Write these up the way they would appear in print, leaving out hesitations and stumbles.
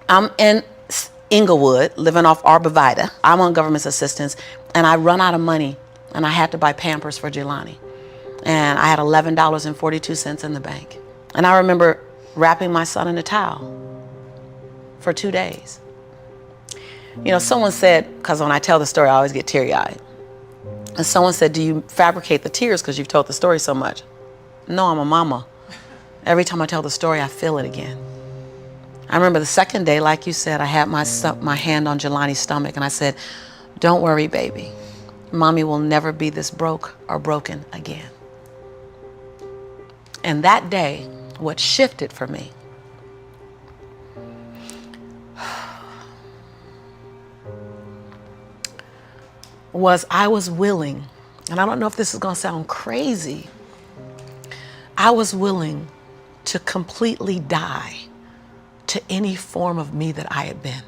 I'm in Inglewood, living off Arborvitae. I'm on government assistance, and I run out of money, and I had to buy Pampers for Jelani. And I had $11.42 in the bank. And I remember wrapping my son in a towel for 2 days. You know, someone said, because when I tell the story, I always get teary-eyed. And someone said, do you fabricate the tears because you've told the story so much? No, I'm a mama. Every time I tell the story, I feel it again. I remember the second day, like you said, I had my hand on Jelani's stomach, and I said, don't worry, baby. Mommy will never be this broke or broken again. And that day, what shifted for me was I was willing, and I don't know if this is going to sound crazy, I was willing to completely die to any form of me that I had been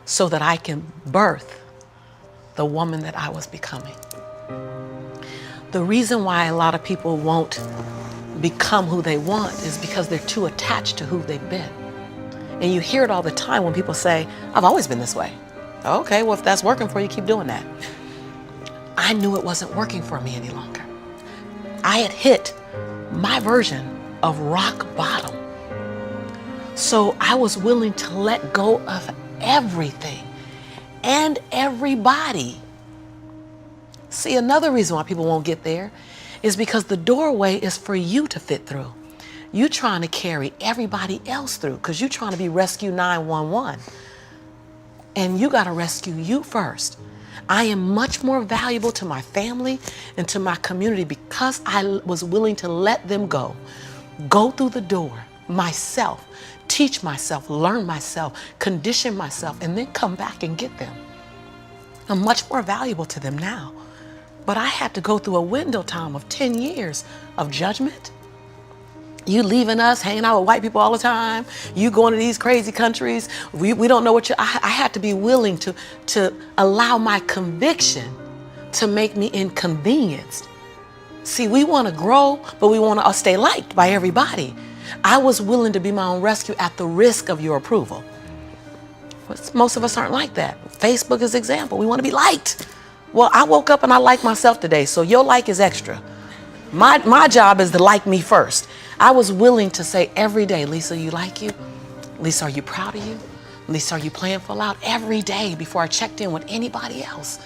so that I can birth the woman that I was becoming. The reason why a lot of people won't become who they want is because they're too attached to who they've been. And you hear it all the time when people say, I've always been this way. Okay, well, if that's working for you, keep doing that. I knew it wasn't working for me any longer. I had hit my version of rock bottom. So I was willing to let go of everything and everybody. See, another reason why people won't get there is because the doorway is for you to fit through. You trying to carry everybody else through because you're trying to be Rescue 911. And you got to rescue you first. I am much more valuable to my family and to my community because I was willing to let them go through the door myself, teach myself, learn myself, condition myself, and then come back and get them. I'm much more valuable to them now. But I had to go through a window time of 10 years of judgment. You leaving us, hanging out with white people all the time. You going to these crazy countries. We don't know what you, I had to be willing to allow my conviction to make me inconvenienced. See, we want to grow, but we want to stay liked by everybody. I was willing to be my own rescue at the risk of your approval. But most of us aren't like that. Facebook is an example. We want to be liked. Well, I woke up and I like myself today, so your like is extra. My job is to like me first. I was willing to say every day, Lisa, you like you? Lisa, are you proud of you? Lisa, are you playing full out? Every day before I checked in with anybody else.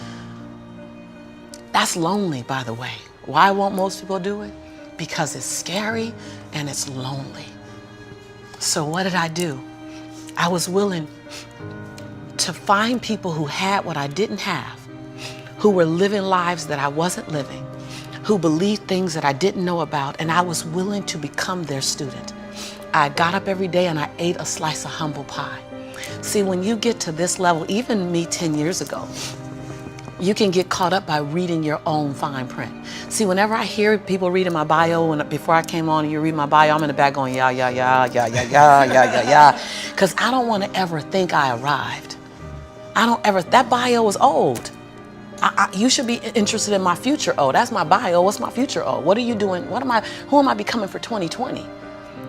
That's lonely, by the way. Why won't most people do it? Because it's scary and it's lonely. So what did I do? I was willing to find people who had what I didn't have, who were living lives that I wasn't living, who believed things that I didn't know about, and I was willing to become their student. I got up every day and I ate a slice of humble pie. See, when you get to this level, even me 10 years ago, you can get caught up by reading your own fine print. See, whenever I hear people reading my bio, and before I came on and you read my bio, I'm in the back going, yeah, yeah, yeah, yeah, yeah, yeah, yeah, yeah, yeah. Because I don't want to ever think I arrived. That bio is old. You should be interested in my future. Oh, that's my bio. What's my future? Oh, what are you doing? Who am I becoming for 2020?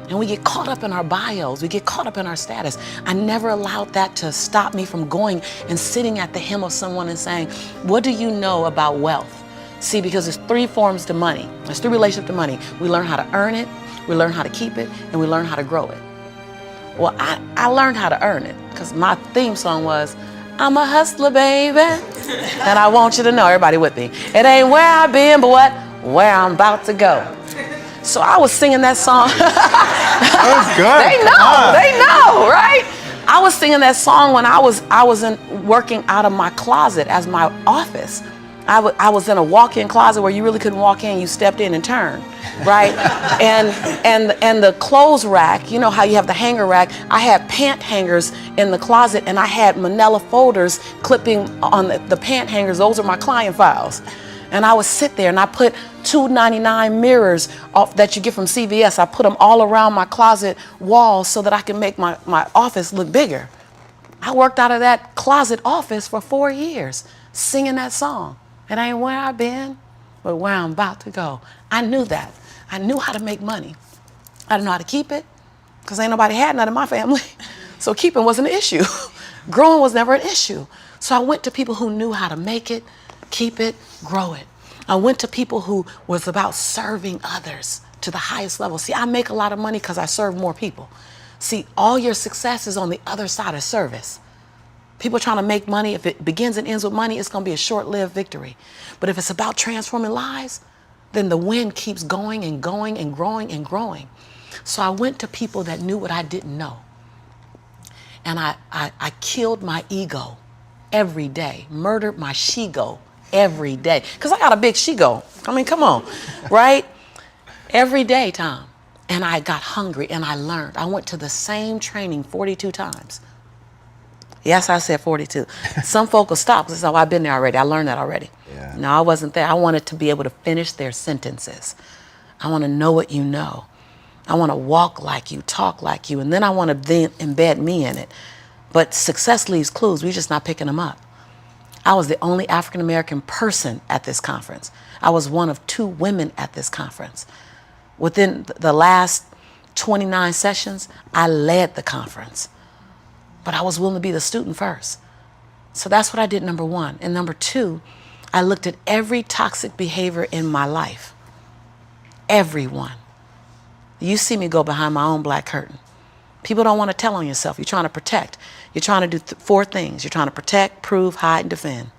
And we get caught up in our bios. We get caught up in our status. I never allowed that to stop me from going and sitting at the hem of someone and saying, what do you know about wealth? See, because there's 3 forms to money. There's 3 relationships to money. We learn how to earn it, we learn how to keep it, and we learn how to grow it. Well, I learned how to earn it because my theme song was, I'm a hustler, baby. And I want you to know, everybody with me, it ain't where I've been, but where I'm about to go. So I was singing that song. That was good. They know, right? I was singing that song when I was working out of my closet as my office. I was in a walk-in closet where you really couldn't walk in, you stepped in and turned, right? and the clothes rack, you know how you have the hanger rack, I had pant hangers in the closet and I had manila folders clipping on the pant hangers. Those are my client files. And I would sit there and I put $2.99 mirrors that you get from CVS. I put them all around my closet walls so that I can make my office look bigger. I worked out of that closet office for 4 years, singing that song. It ain't where I've been, but where I'm about to go. I knew that. I knew how to make money. I didn't know how to keep it because ain't nobody had none in my family. So keeping wasn't an issue. Growing was never an issue. So I went to people who knew how to make it, keep it, grow it. I went to people who was about serving others to the highest level. See, I make a lot of money because I serve more people. See, all your success is on the other side of service. People trying to make money, if it begins and ends with money, it's going to be a short-lived victory. But if it's about transforming lives, then the wind keeps going and going and growing and growing. So I went to people that knew what I didn't know. And I killed my ego every day, murdered my she-go every day. Because I got a big she-go. I mean, come on, right? Every day, Tom. And I got hungry and I learned. I went to the same training 42 times. Yes, I said 42. Some folk will stop because I've been there already. I learned that already. Yeah. No, I wasn't there. I wanted to be able to finish their sentences. I want to know what you know. I want to walk like you, talk like you, and then I want to then embed me in it. But success leaves clues. We're just not picking them up. I was the only African American person at this conference. I was one of 2 women at this conference. Within the last 29 sessions, I led the conference. But I was willing to be the student first. So that's what I did, number 1. And number 2, I looked at every toxic behavior in my life. Everyone. You see me go behind my own black curtain. People don't want to tell on yourself. You're trying to protect. You're trying to do 4 things. You're trying to protect, prove, hide, and defend.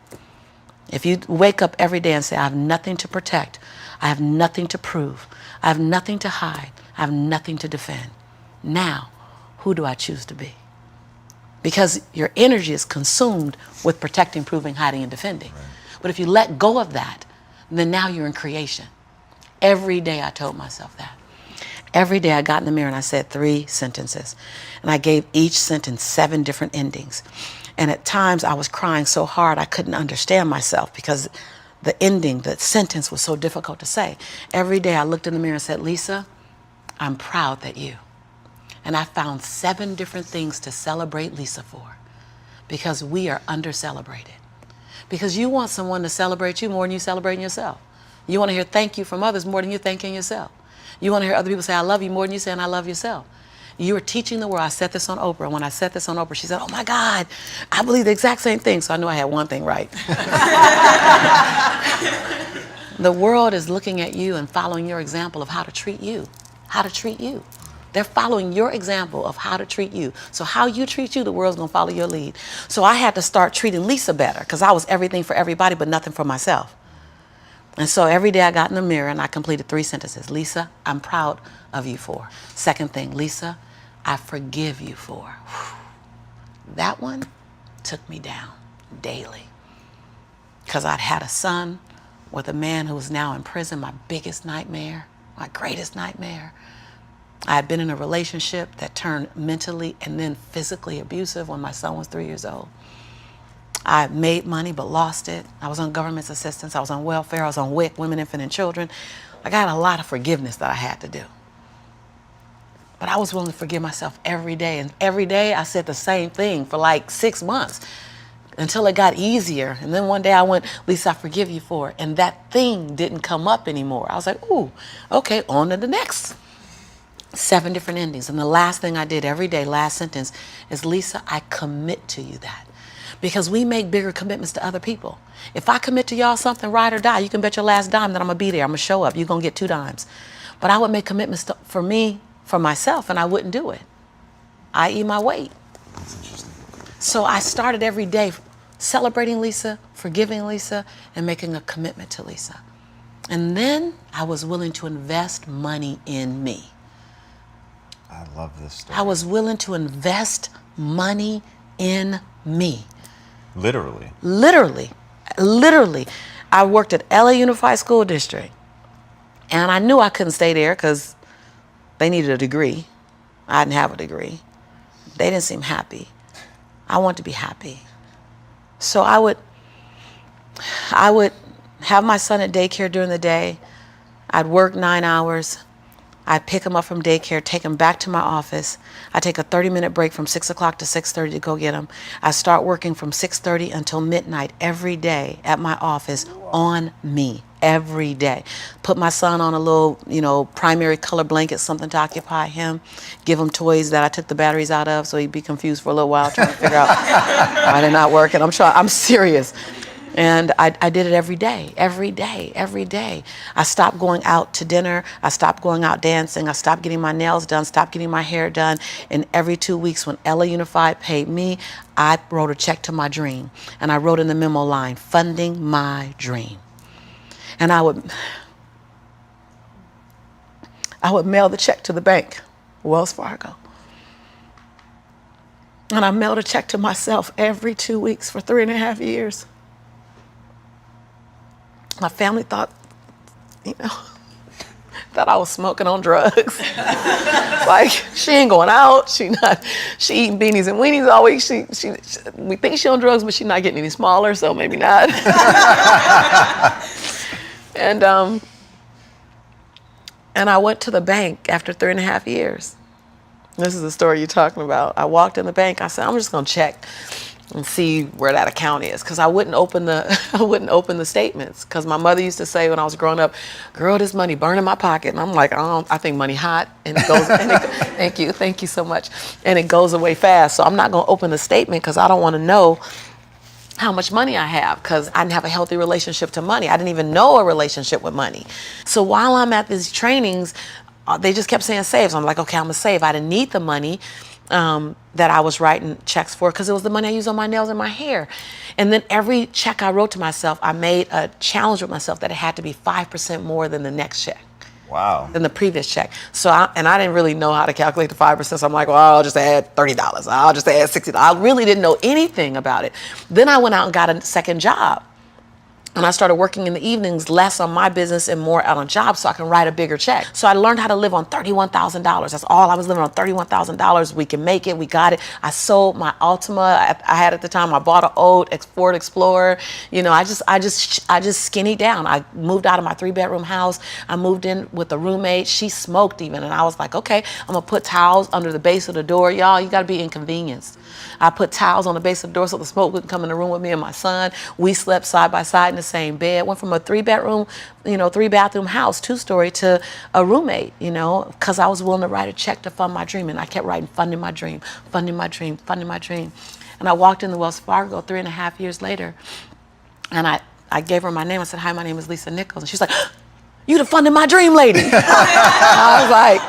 If you wake up every day and say, I have nothing to protect, I have nothing to prove, I have nothing to hide, I have nothing to defend. Now, who do I choose to be? Because your energy is consumed with protecting, proving, hiding, and defending. Right. But if you let go of that, then now you're in creation. Every day I told myself that. Every day I got in the mirror and I said 3 sentences. And I gave each sentence 7 different endings. And at times I was crying so hard I couldn't understand myself because the ending, the sentence was so difficult to say. Every day I looked in the mirror and said, Lisa, I'm proud that you. And I found 7 different things to celebrate Lisa for because we are under-celebrated. Because you want someone to celebrate you more than you celebrating yourself. You want to hear thank you from others more than you're thanking yourself. You want to hear other people say, I love you more than you saying I love yourself. You are teaching the world. I said this on Oprah. And when I said this on Oprah, she said, oh my God, I believe the exact same thing. So I knew I had one thing right. The world is looking at you and following your example of how to treat you. How to treat you. They're following your example of how to treat you. So how you treat you, the world's going to follow your lead. So I had to start treating Lisa better because I was everything for everybody but nothing for myself. And so every day I got in the mirror and I completed 3 sentences. Lisa, I'm proud of you for. Second thing, Lisa, I forgive you for. That one took me down daily because I'd had a son with a man who was now in prison, my biggest nightmare, my greatest nightmare. I had been in a relationship that turned mentally and then physically abusive when my son was 3 years old. I made money but lost it. I was on government assistance. I was on welfare. I was on WIC, Women, Infant, and Children. I got a lot of forgiveness that I had to do. But I was willing to forgive myself every day. And every day I said the same thing for like 6 months until it got easier. And then one day I went, Lisa, I forgive you for it. And that thing didn't come up anymore. I was like, ooh, okay, on to the next. 7 different endings. And the last thing I did every day, last sentence, is Lisa, I commit to you that. Because we make bigger commitments to other people. If I commit to y'all something, ride or die, you can bet your last dime that I'm going to be there. I'm going to show up. You're going to get 2 dimes. But I would make commitments for me, for myself, and I wouldn't do it. I.e. my weight. That's interesting. So I started every day celebrating Lisa, forgiving Lisa, and making a commitment to Lisa. And then I was willing to invest money in me. I love this story. I was willing to invest money in me. Literally. Literally. I worked at LA Unified School District. And I knew I couldn't stay there because they needed a degree. I didn't have a degree. They didn't seem happy. I wanted to be happy. So I would have my son at daycare during the day. I'd work 9 hours. I pick him up from daycare, take him back to my office. I take a 30-minute break from 6 o'clock to 6:30 to go get him. I start working from 6:30 until midnight every day at my office on me, every day. Put my son on a little, primary color blanket, something to occupy him. Give him toys that I took the batteries out of so he'd be confused for a little while trying to figure out why they're not working. I'm serious. And I did it every day, every day, every day. I stopped going out to dinner. I stopped going out dancing. I stopped getting my nails done, stopped getting my hair done. And every 2 weeks when Ella Unified paid me, I wrote a check to my dream. And I wrote in the memo line, funding my dream. And I would mail the check to the bank, Wells Fargo. And I mailed a check to myself every 2 weeks for 3.5 years. My family thought, that I was smoking on drugs. Like, she ain't going out. She eating beanies and weenies all week. We think she on drugs, but she's not getting any smaller, so maybe not. And I went to the bank after 3.5 years. This is the story you're talking about. I walked in the bank. I said, I'm just gonna check and see where that account is, because I wouldn't open the statements, because my mother used to say when I was growing up, girl, this money burn in my pocket. And I'm like, I think money hot, and it goes. Thank you so much, and it goes away fast. So I'm not gonna open the statement because I don't want to know how much money I have, because I didn't have a healthy relationship to money. I didn't even know a relationship with money. So while I'm at these trainings, they just kept saying save. So I'm like, okay, I'm gonna save. I didn't need the money that I was writing checks for, because it was the money I used on my nails and my hair. And then every check I wrote to myself, I made a challenge with myself that it had to be 5% more than the next check. Wow. Than the previous check. So I didn't really know how to calculate the 5%. So I'm like, well, I'll just add $30. I'll just add $60. I really didn't know anything about it. Then I went out and got a second job. And I started working in the evenings, less on my business and more out on jobs, so I can write a bigger check. So I learned how to live on $31,000. That's all I was living on, $31,000. We can make it. We got it. I sold my Altima I had at the time. I bought an old Ford Explorer. I just skinnied down. I moved out of my 3-bedroom house. I moved in with a roommate. She smoked even, and I was like, okay, I'm gonna put towels under the base of the door. Y'all, you gotta be inconvenienced. I put towels on the base of the door so the smoke wouldn't come in the room with me and my son. We slept side by side in the same bed. Went from a 3-bedroom, 3-bathroom house, 2-story, to a roommate, because I was willing to write a check to fund my dream. And I kept writing, funding my dream, funding my dream, funding my dream. And I walked in the Wells Fargo 3.5 years later, and I gave her my name. I said, hi, my name is Lisa Nichols. And she's like, you the funding my dream lady. I was like,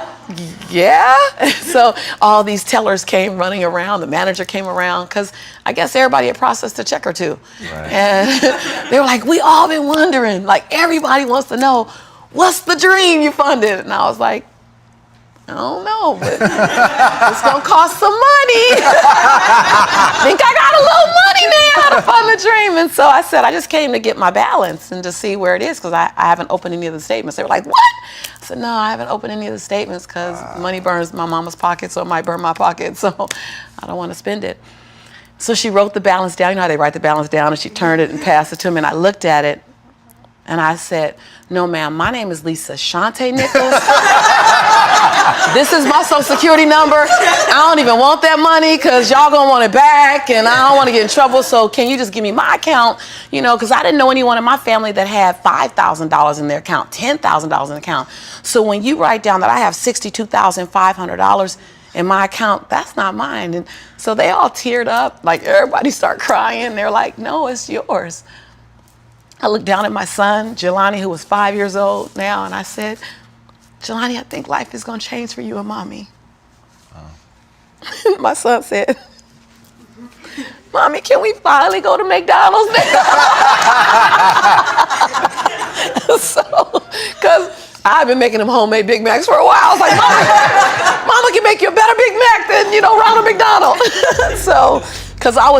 yeah. So all these tellers came running around. The manager came around, because I guess everybody had processed a check or two. Right. And they were like, we all been wondering, like everybody wants to know, what's the dream you funded? And I was like, I don't know, but it's gonna cost some money. I think I got a little money now to fund the dream. And so I said, I just came to get my balance and to see where it is, because I haven't opened any of the statements. They were like, what? I said, no, I haven't opened any of the statements because money burns my mama's pocket, so it might burn my pocket, so I don't want to spend it. So she wrote the balance down. You know how they write the balance down, and she turned it and passed it to me, and I looked at it, and I said, no, ma'am, my name is Lisa Shante Nichols. This is my social security number. I don't even want that money because y'all gonna want it back, and I don't want to get in trouble, so can you just give me my account? Because I didn't know anyone in my family that had $5,000 in their account, $10,000 in the account. So when you write down that I have $62,500 in my account, that's not mine. And so they all teared up, like everybody started crying. They're like, no, it's yours. I looked down at my son, Jelani, who was 5 years old now, and I said, Jelani, I think life is going to change for you and mommy. Oh. My son said, Mommy, can we finally go to McDonald's now? So, because I've been making them homemade Big Macs for a while. I was like, Mama can make you a better Big Mac than, Ronald McDonald. So, because I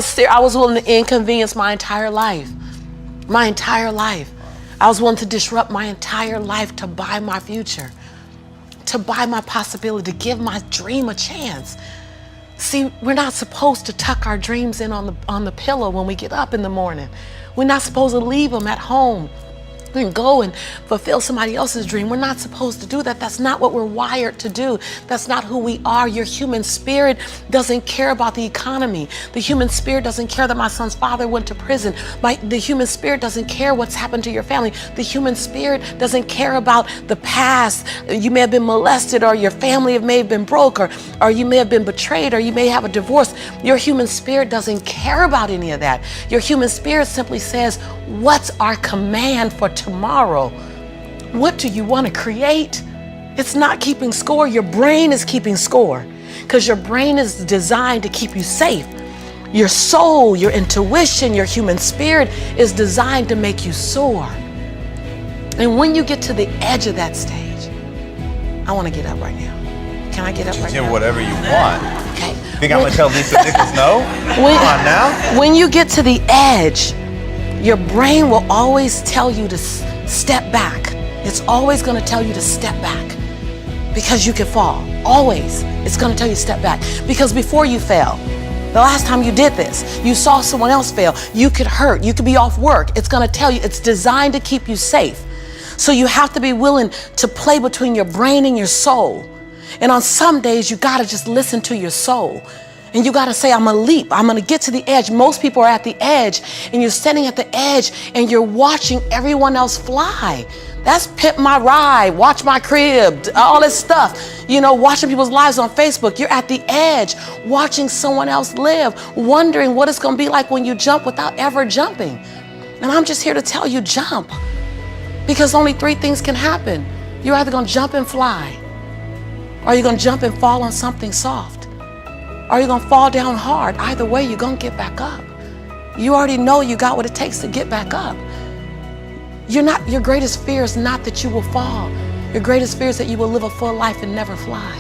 was willing to inconvenience my entire life. My entire life. I was willing to disrupt my entire life to buy my future, to buy my possibility, to give my dream a chance. See, we're not supposed to tuck our dreams in on the pillow when we get up in the morning. We're not supposed to leave them at home and go and fulfill somebody else's dream. We're not supposed to do that. That's not what we're wired to do. That's not who we are. Your human spirit doesn't care about the economy. The human spirit doesn't care that my son's father went to prison. The human spirit doesn't care what's happened to your family. The human spirit doesn't care about the past. You may have been molested, or your family may have been broke, or you may have been betrayed, or you may have a divorce. Your human spirit doesn't care about any of that. Your human spirit simply says, what's our command for tomorrow? What do you want to create? It's not keeping score. Your brain is keeping score, because your brain is designed to keep you safe. Your soul, your intuition, your human spirit is designed to make you soar. And when you get to the edge of that stage, I want to get up right now. Can I get up right now? Whatever you want. Okay. Think I'm gonna tell Lisa Nichols no? Come on now. When you get to the edge, your brain will always tell you to step back. It's always going to tell you to step back, because you can fall. Always. It's going to tell you to step back, because before you fell, the last time you did this, you saw someone else fail. You could hurt. You could be off work. It's going to tell you. It's designed to keep you safe. So you have to be willing to play between your brain and your soul. And on some days, you got to just listen to your soul. And you got to say, I'm going to leap. I'm going to get to the edge. Most people are at the edge, and you're standing at the edge and you're watching everyone else fly. That's Pimp My Ride, Watch My Crib, all this stuff. You know, watching people's lives on Facebook. You're at the edge, watching someone else live, wondering what it's going to be like when you jump without ever jumping. And I'm just here to tell you, jump. Because only three things can happen. You're either going to jump and fly, or you're going to jump and fall on something soft, or you're going to fall down hard. Either way, you're going to get back up. You already know you got what it takes to get back up. Your greatest fear is not that you will fall. Your greatest fear is that you will live a full life and never fly,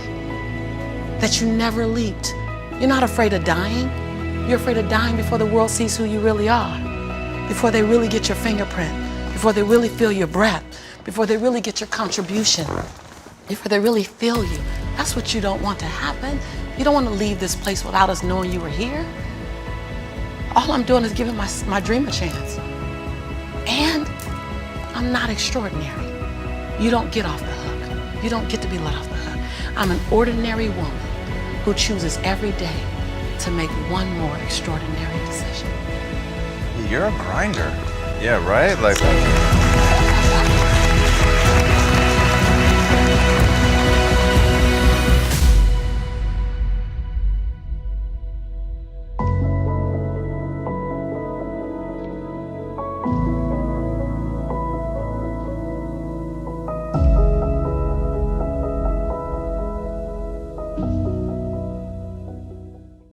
that you never leaped. You're not afraid of dying. You're afraid of dying before the world sees who you really are, before they really get your fingerprint, before they really feel your breath, before they really get your contribution, before they really feel you. That's what you don't want to happen. You don't want to leave this place without us knowing you were here. All I'm doing is giving my dream a chance. And I'm not extraordinary. You don't get off the hook. You don't get to be let off the hook. I'm an ordinary woman who chooses every day to make one more extraordinary decision. You're a grinder. Yeah, right? Like